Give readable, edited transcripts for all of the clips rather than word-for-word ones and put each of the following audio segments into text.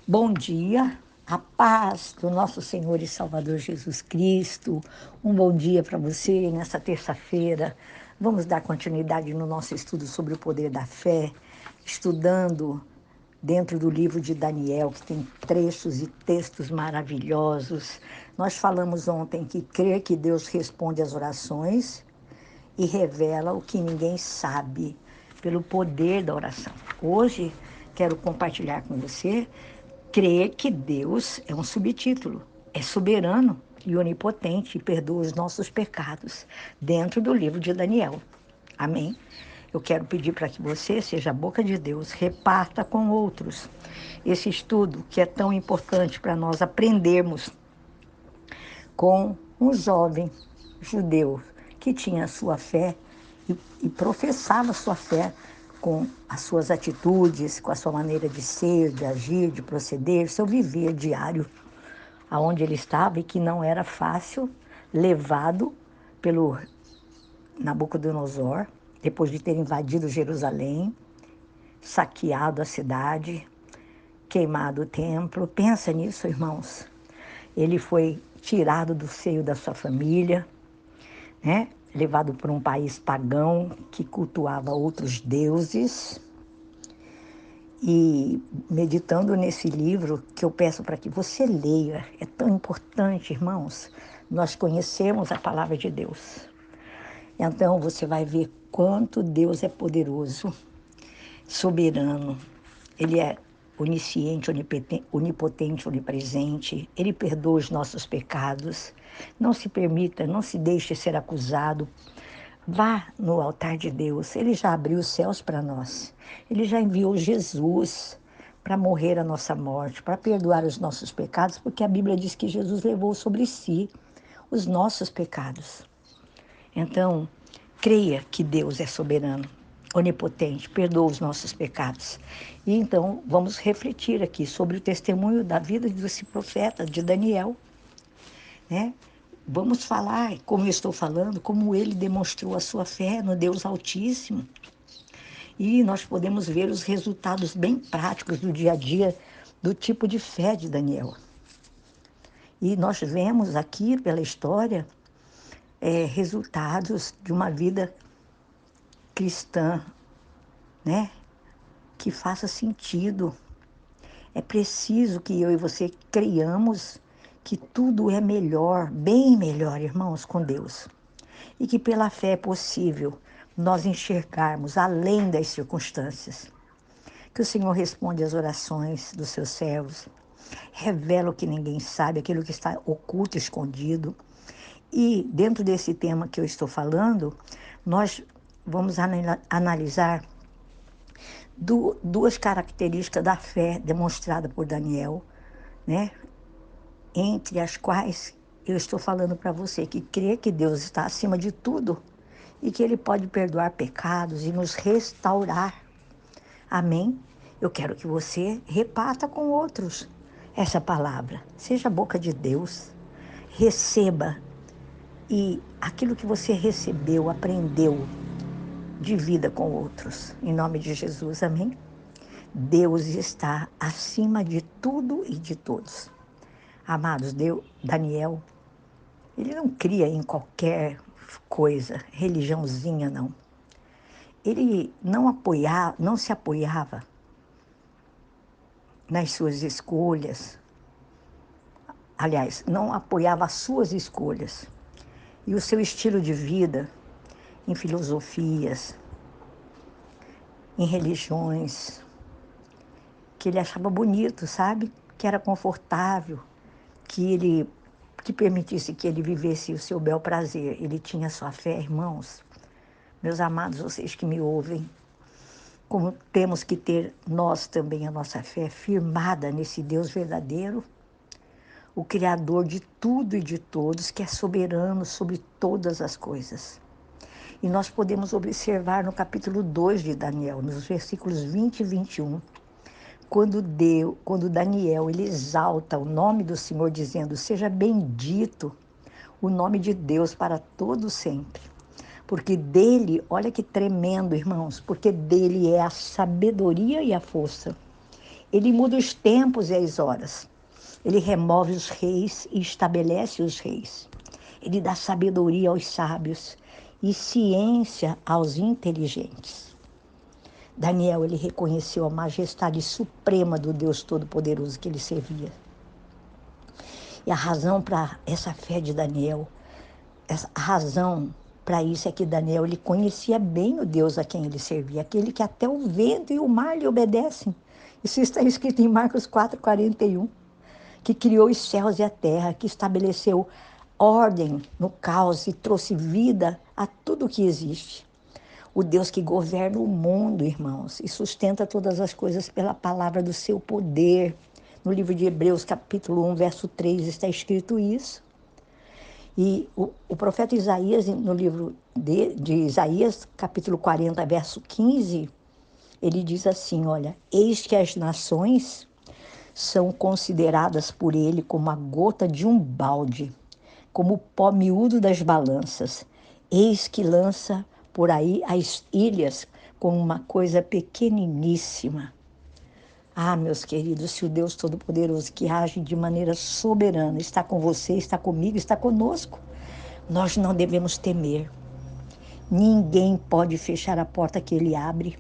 Bom dia, a paz do nosso Senhor e Salvador Jesus Cristo. Um bom dia para você nessa terça-feira. Vamos dar continuidade no nosso estudo sobre o poder da fé, estudando dentro do livro de Daniel, que tem trechos e textos maravilhosos. Nós falamos ontem que crer que Deus responde às orações e revela o que ninguém sabe pelo poder da oração. Hoje quero compartilhar com você crer que Deus é um subtítulo, é soberano e onipotente e perdoa os nossos pecados, dentro do livro de Daniel. Amém? Eu quero pedir para que você seja a boca de Deus, reparta com outros esse estudo que é tão importante para nós aprendermos com um jovem judeu que tinha sua fé e professava sua fé com as suas atitudes, com a sua maneira de ser, de agir, de proceder, seu viver diário, aonde ele estava e que não era fácil, levado pelo Nabucodonosor, depois de ter invadido Jerusalém, saqueado a cidade, queimado o templo. Pensa nisso, irmãos. Ele foi tirado do seio da sua família, né? Levado por um país pagão que cultuava outros deuses. E meditando nesse livro, que eu peço para que você leia, é tão importante, irmãos, nós conhecemos a palavra de Deus. Então você vai ver quanto Deus é poderoso, soberano. Ele é onisciente, onipotente, onipresente. Ele perdoa os nossos pecados. Não se permita, não se deixe ser acusado. Vá no altar de Deus. Ele já abriu os céus para nós. Ele já enviou Jesus para morrer a nossa morte, para perdoar os nossos pecados, porque a Bíblia diz que Jesus levou sobre si os nossos pecados. Então, creia que Deus é soberano, onipotente, perdoa os nossos pecados. E então, vamos refletir aqui sobre o testemunho da vida desse profeta, de Daniel, né? Vamos falar, como eu estou falando, como ele demonstrou a sua fé no Deus Altíssimo. E nós podemos ver os resultados bem práticos do dia a dia do tipo de fé de Daniel. E nós vemos aqui pela história resultados de uma vida cristã, né? Que faça sentido. É preciso que eu e você creiamos que tudo é melhor, bem melhor, irmãos, com Deus. E que pela fé é possível nós enxergarmos além das circunstâncias. Que o Senhor responde às orações dos seus servos, revela o que ninguém sabe, aquilo que está oculto, escondido. E dentro desse tema que eu estou falando, nós vamos analisar duas características da fé demonstrada por Daniel, né? Entre as quais eu estou falando para você que crê que Deus está acima de tudo e que Ele pode perdoar pecados e nos restaurar. Amém? Eu quero que você reparta com outros essa palavra. Seja a boca de Deus, receba e aquilo que você recebeu, aprendeu, divida com outros. Em nome de Jesus, amém? Deus está acima de tudo e de todos. Amados, Daniel, ele não cria em qualquer coisa, religiãozinha, não. Ele não se apoiava nas suas escolhas. Aliás, não apoiava as suas escolhas e o seu estilo de vida em filosofias, em religiões, que ele achava bonito, sabe? Que era confortável, que permitisse que ele vivesse o seu bel prazer. Ele tinha sua fé, irmãos. Meus amados, vocês que me ouvem, como temos que ter nós também a nossa fé firmada nesse Deus verdadeiro, o Criador de tudo e de todos, que é soberano sobre todas as coisas. E nós podemos observar no capítulo 2 de Daniel, nos versículos 20 e 21, quando Daniel ele exalta o nome do Senhor, dizendo: seja bendito o nome de Deus para todo sempre. Porque dele, olha que tremendo, irmãos, porque dele é a sabedoria e a força. Ele muda os tempos e as horas. Ele remove os reis e estabelece os reis. Ele dá sabedoria aos sábios e ciência aos inteligentes. Daniel, ele reconheceu a majestade suprema do Deus Todo-Poderoso que ele servia. E a razão para essa fé de Daniel, a razão para isso é que Daniel, ele conhecia bem o Deus a quem ele servia, aquele que até o vento e o mar lhe obedecem. Isso está escrito em Marcos 4:41, que criou os céus e a terra, que estabeleceu ordem no caos e trouxe vida a tudo que existe. O Deus que governa o mundo, irmãos, e sustenta todas as coisas pela palavra do seu poder. No livro de Hebreus, capítulo 1, verso 3, está escrito isso. E o profeta Isaías, no livro de Isaías, capítulo 40, verso 15, ele diz assim, olha, eis que as nações são consideradas por ele como a gota de um balde, como o pó miúdo das balanças. Eis que lança por aí as ilhas como uma coisa pequeniníssima. Ah, meus queridos, se o Deus Todo-Poderoso que age de maneira soberana está com você, está comigo, está conosco, nós não devemos temer. Ninguém pode fechar a porta que ele abre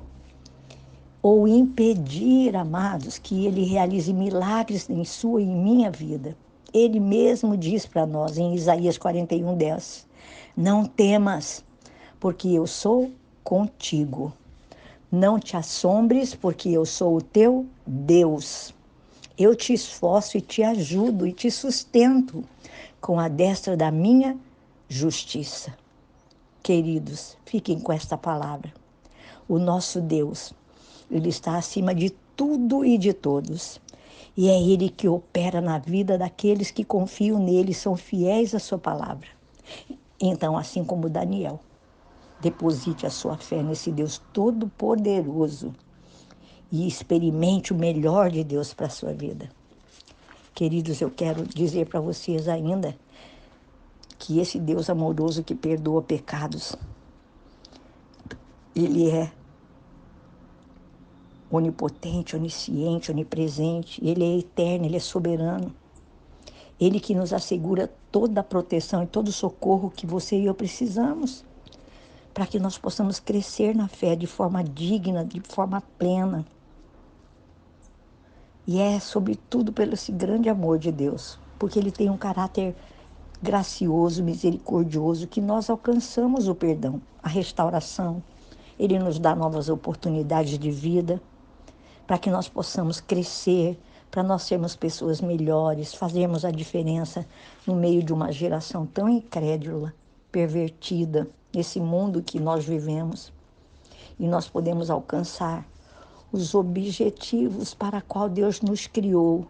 ou impedir, amados, que ele realize milagres em sua e em minha vida. Ele mesmo diz para nós em Isaías 41:10, não temas, porque eu sou contigo. Não te assombres, porque eu sou o teu Deus. Eu te esforço e te ajudo e te sustento com a destra da minha justiça. Queridos, fiquem com esta palavra. O nosso Deus, ele está acima de tudo e de todos. E é ele que opera na vida daqueles que confiam nele e são fiéis à sua palavra. Então, assim como Daniel, deposite a sua fé nesse Deus todo-poderoso e experimente o melhor de Deus para a sua vida. Queridos, eu quero dizer para vocês ainda que esse Deus amoroso que perdoa pecados, ele é onipotente, onisciente, onipresente, ele é eterno, ele é soberano. Ele que nos assegura toda a proteção e todo o socorro que você e eu precisamos, para que nós possamos crescer na fé de forma digna, de forma plena. E é, sobretudo, pelo esse grande amor de Deus, porque ele tem um caráter gracioso, misericordioso, que nós alcançamos o perdão, a restauração. Ele nos dá novas oportunidades de vida, para que nós possamos crescer, para nós sermos pessoas melhores, fazermos a diferença no meio de uma geração tão incrédula, pervertida, nesse mundo que nós vivemos. E nós podemos alcançar os objetivos para qual Deus nos criou.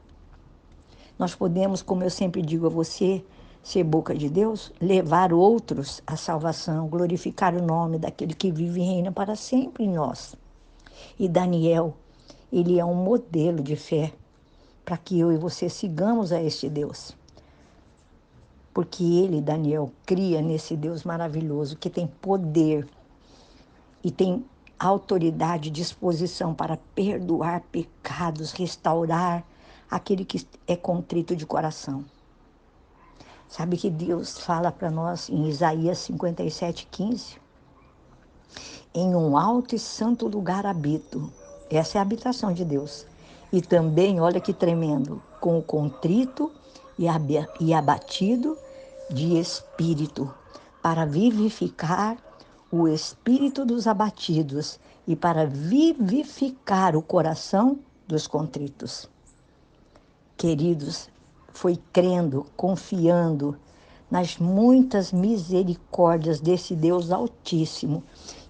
Nós podemos, como eu sempre digo a você, ser boca de Deus, levar outros à salvação, glorificar o nome daquele que vive e reina para sempre em nós. E Daniel, ele é um modelo de fé para que eu e você sigamos a este Deus. Porque ele, Daniel, cria nesse Deus maravilhoso que tem poder e tem autoridade e disposição para perdoar pecados, restaurar aquele que é contrito de coração. Sabe que Deus fala para nós em Isaías 57:15? Em um alto e santo lugar habito. Essa é a habitação de Deus. E também, olha que tremendo, com o contrito e abatido de espírito, para vivificar o espírito dos abatidos e para vivificar o coração dos contritos. Queridos, foi crendo, confiando nas muitas misericórdias desse Deus Altíssimo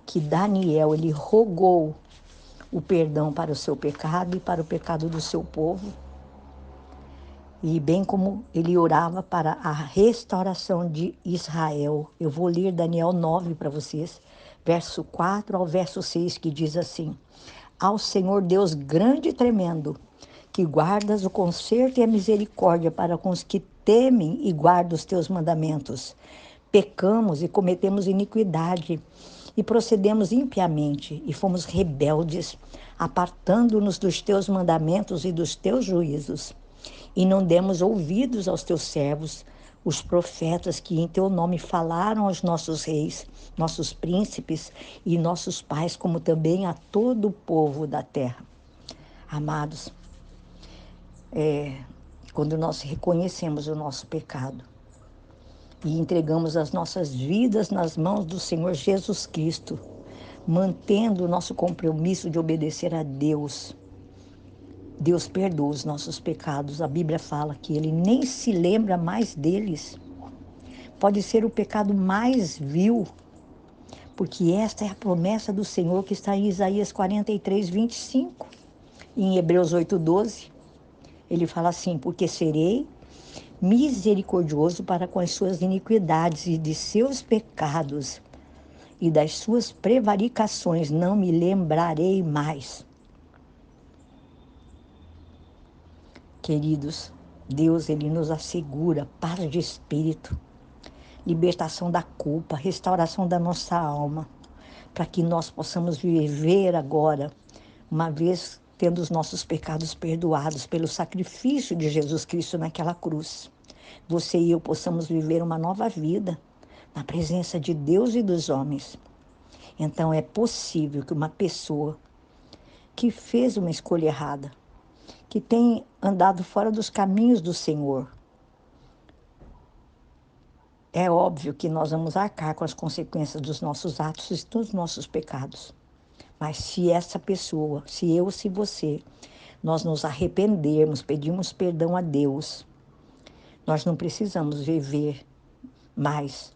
que Daniel, ele rogou o perdão para o seu pecado e para o pecado do seu povo. E bem como ele orava para a restauração de Israel. Eu vou ler Daniel 9 para vocês, verso 4 ao verso 6, que diz assim: Ao Senhor Deus grande e tremendo, que guardas o conserto e a misericórdia para com os que temem e guardam os teus mandamentos. Pecamos e cometemos iniquidade, e procedemos impiamente, e fomos rebeldes. apartando-nos dos teus mandamentos e dos teus juízos. E não demos ouvidos aos teus servos, os profetas que em teu nome falaram aos nossos reis, nossos príncipes e nossos pais, como também a todo o povo da terra. Amados, quando nós reconhecemos o nosso pecado e entregamos as nossas vidas nas mãos do Senhor Jesus Cristo, mantendo o nosso compromisso de obedecer a Deus, Deus perdoa os nossos pecados. A Bíblia fala que Ele nem se lembra mais deles. Pode ser o pecado mais vil, porque esta é a promessa do Senhor que está em Isaías 43, 25. E em Hebreus 8, 12, ele fala assim: porque serei misericordioso para com as suas iniquidades e de seus pecados e das suas prevaricações não me lembrarei mais. Queridos, Deus, Ele nos assegura paz de espírito, libertação da culpa, restauração da nossa alma, para que nós possamos viver agora, uma vez tendo os nossos pecados perdoados pelo sacrifício de Jesus Cristo naquela cruz. Você e eu possamos viver uma nova vida na presença de Deus e dos homens. Então é possível que uma pessoa que fez uma escolha errada, que tem andado fora dos caminhos do Senhor, é óbvio que nós vamos arcar com as consequências dos nossos atos e dos nossos pecados. Mas se essa pessoa, se eu, se você, nós nos arrependermos, pedimos perdão a Deus, nós não precisamos viver mais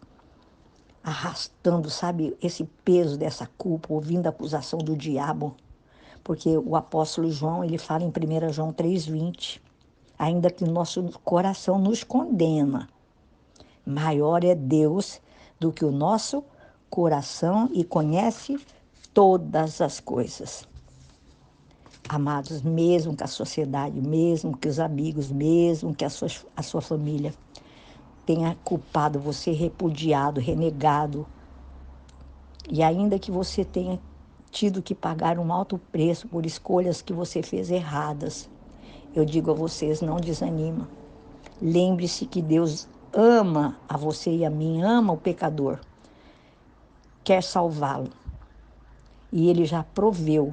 arrastando, sabe, esse peso dessa culpa, ouvindo a acusação do diabo. Porque o apóstolo João, ele fala em 1 João 3,20, ainda que o nosso coração nos condena, maior é Deus do que o nosso coração e conhece todas as coisas. Amados, mesmo que a sociedade, mesmo que os amigos, mesmo que a sua família tenha culpado você, repudiado, renegado, e ainda que você tenha tido que pagar um alto preço por escolhas que você fez erradas, eu digo a vocês, não desanima. Lembre-se que Deus ama a você e a mim, ama o pecador, quer salvá-lo. E Ele já proveu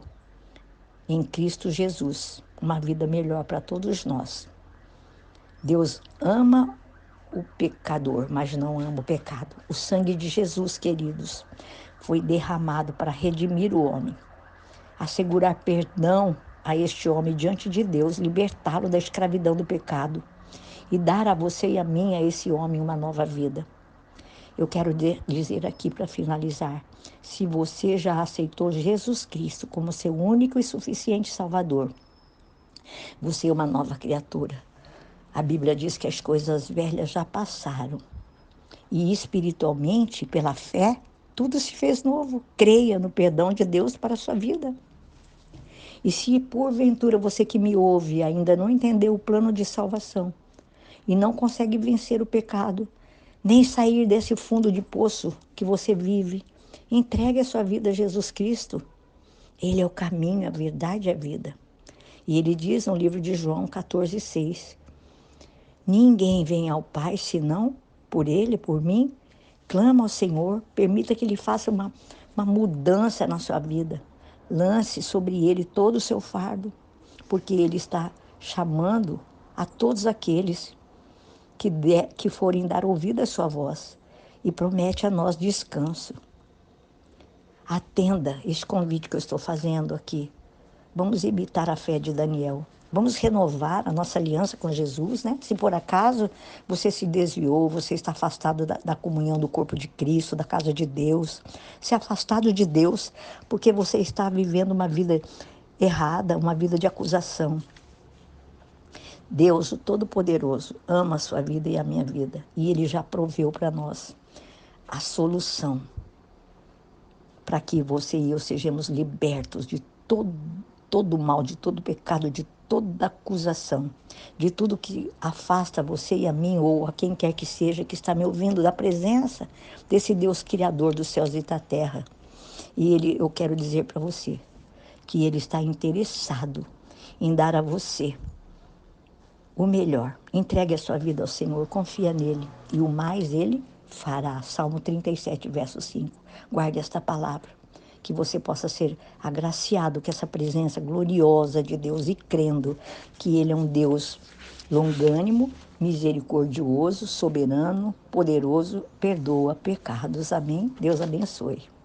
em Cristo Jesus uma vida melhor para todos nós. Deus ama o pecador, mas não ama o pecado. O sangue de Jesus, queridos, foi derramado para redimir o homem, assegurar perdão a este homem diante de Deus, libertá-lo da escravidão do pecado e dar a você e a mim, a esse homem, uma nova vida. Eu quero dizer aqui para finalizar, se você já aceitou Jesus Cristo como seu único e suficiente Salvador, você é uma nova criatura. A Bíblia diz que as coisas velhas já passaram. E espiritualmente, pela fé, tudo se fez novo. Creia no perdão de Deus para a sua vida. E se porventura você que me ouve ainda não entendeu o plano de salvação e não consegue vencer o pecado, nem sair desse fundo de poço que você vive, entregue a sua vida a Jesus Cristo. Ele é o caminho, a verdade e a vida. E ele diz no livro de João 14,6, ninguém vem ao Pai senão por ele, por mim. Clama ao Senhor, permita que Ele faça uma mudança na sua vida. Lance sobre Ele todo o seu fardo, porque Ele está chamando a todos aqueles que forem dar ouvido à sua voz e promete a nós descanso. Atenda este convite que eu estou fazendo aqui. Vamos imitar a fé de Daniel. Vamos renovar a nossa aliança com Jesus, né? Se por acaso você se desviou, você está afastado da comunhão do corpo de Cristo, da casa de Deus, se afastado de Deus, porque você está vivendo uma vida errada, uma vida de acusação. Deus, o Todo-Poderoso, ama a sua vida e a minha vida. E Ele já proveu para nós a solução para que você e eu sejamos libertos de todo mal, de todo pecado, de toda acusação, de tudo que afasta você e a mim, ou a quem quer que seja que está me ouvindo, da presença desse Deus Criador dos céus e da terra. E eu quero dizer para você que Ele está interessado em dar a você o melhor. Entregue a sua vida ao Senhor, confia nele, e o mais Ele fará. Salmo 37, verso 5. Guarde esta palavra, que você possa ser agraciado com essa presença gloriosa de Deus e crendo que Ele é um Deus longânimo, misericordioso, soberano, poderoso, perdoa pecados. Amém? Deus abençoe.